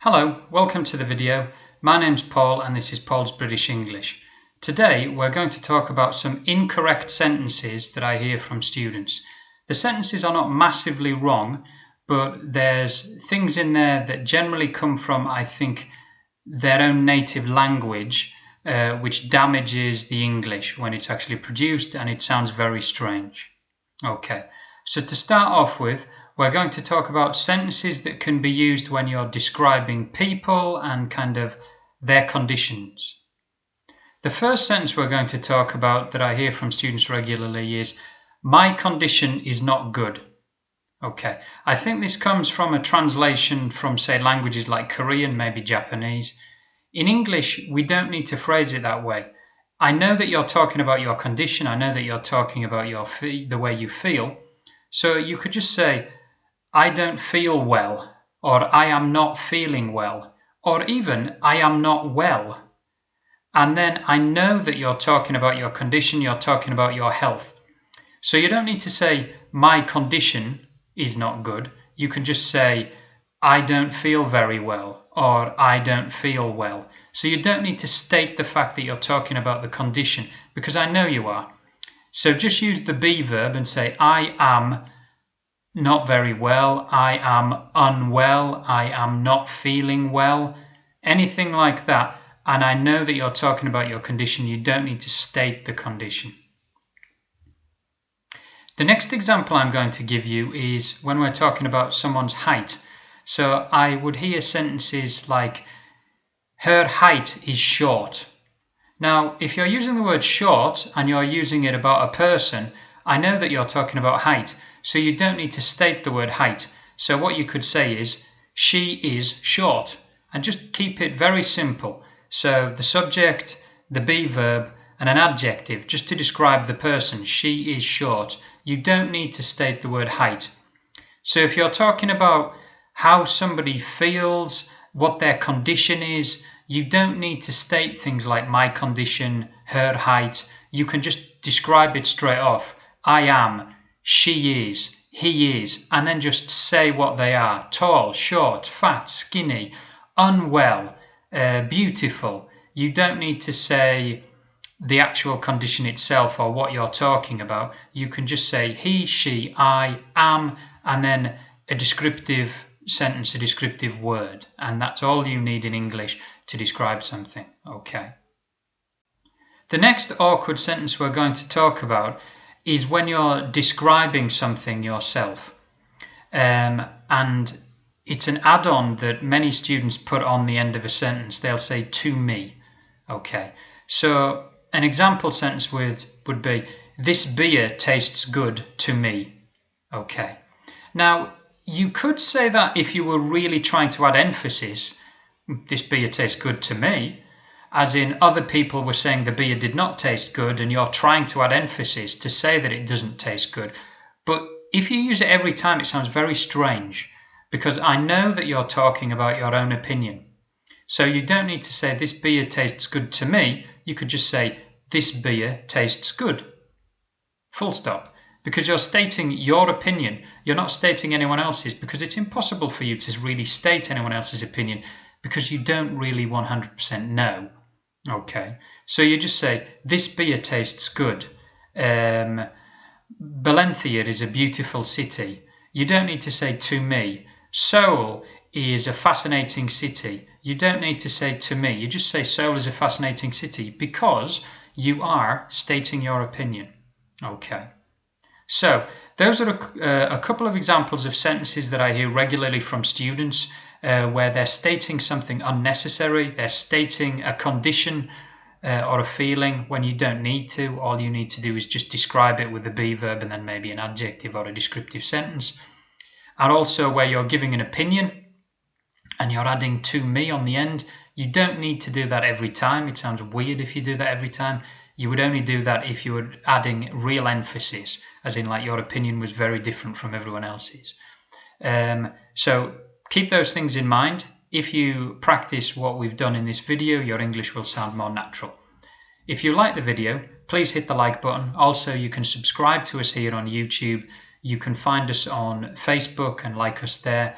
Hello, welcome to the video. My name's Paul and this is Paul's British English. Today we're going to talk about some incorrect sentences that I hear from students. The sentences are not massively wrong, but there's things in there that generally come from, I think, their own native language, which damages the English when it's actually produced and it sounds very strange. Okay, so to start off with, we're going to talk about sentences that can be used when you're describing people and kind of their conditions. The first sentence we're going to talk about that I hear from students regularly is, "My condition is not good." Okay, I think this comes from a translation from, say, languages like Korean, maybe Japanese. In English, we don't need to phrase it that way. I know that you're talking about your condition. I know that you're talking about the way you feel. So you could just say, "I don't feel well," or "I am not feeling well," or even "I am not well." And then I know that you're talking about your condition, you're talking about your health. So you don't need to say, "My condition is not good." You can just say, "I don't feel very well," or "I don't feel well." So you don't need to state the fact that you're talking about the condition, because I know you are. So just use the be verb and say, "I am not very well," "I am unwell," "I am not feeling well," anything like that. And I know that you're talking about your condition. You don't need to state the condition. The next example I'm going to give you is when we're talking about someone's height. So I would hear sentences like, "Her height is short." Now, if you're using the word short and you're using it about a person, I know that you're talking about height. So you don't need to state the word height. So what you could say is, "She is short," and just keep it very simple. So the subject, the be verb, and an adjective just to describe the person. She is short. You don't need to state the word height. So if you're talking about how somebody feels, what their condition is, you don't need to state things like "my condition," "her height." You can just describe it straight off. "I am," "she is," "he is," and then just say what they are: tall, short, fat, skinny, unwell, beautiful. You don't need to say the actual condition itself or what you're talking about. You can just say he, she, I, am, and then a descriptive sentence, a descriptive word. And that's all you need in English to describe something. Okay. The next awkward sentence we're going to talk about is when you're describing something yourself. And it's an add-on that many students put on the end of a sentence. They'll say "to me." Okay, so an example sentence would be, "This beer tastes good to me." Okay, now you could say that if you were really trying to add emphasis, "This beer tastes good to me," as in other people were saying the beer did not taste good and you're trying to add emphasis to say that it doesn't taste good. But if you use it every time, it sounds very strange, because I know that you're talking about your own opinion. So you don't need to say "this beer tastes good to me." You could just say "this beer tastes good." Full stop. Because you're stating your opinion. You're not stating anyone else's, because it's impossible for you to really state anyone else's opinion because you don't really 100% know. Okay, so you just say "this beer tastes good." Valencia is a beautiful city. You don't need to say "to me." Seoul is a fascinating city. You don't need to say "to me." You just say Seoul is a fascinating city because you are stating your opinion. Okay. So those are a couple of examples of sentences that I hear regularly from students where they're stating something unnecessary. They're stating a condition or a feeling when you don't need to. All you need to do is just describe it with the be verb and then maybe an adjective or a descriptive sentence. And also where you're giving an opinion and you're adding "to me" on the end. You don't need to do that every time. It sounds weird if you do that every time. You would only do that if you were adding real emphasis, as in like your opinion was very different from everyone else's. So keep those things in mind. If you practice what we've done in this video, your English will sound more natural. If you like the video, please hit the like button. Also, you can subscribe to us here on YouTube. You can find us on Facebook and like us there.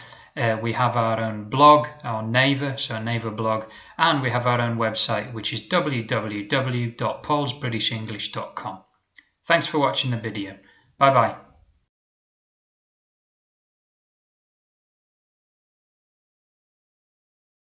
We have our own blog, our Naver, so Naver blog, and we have our own website, which is www.paulsbritishenglish.com. Thanks for watching the video. Bye bye.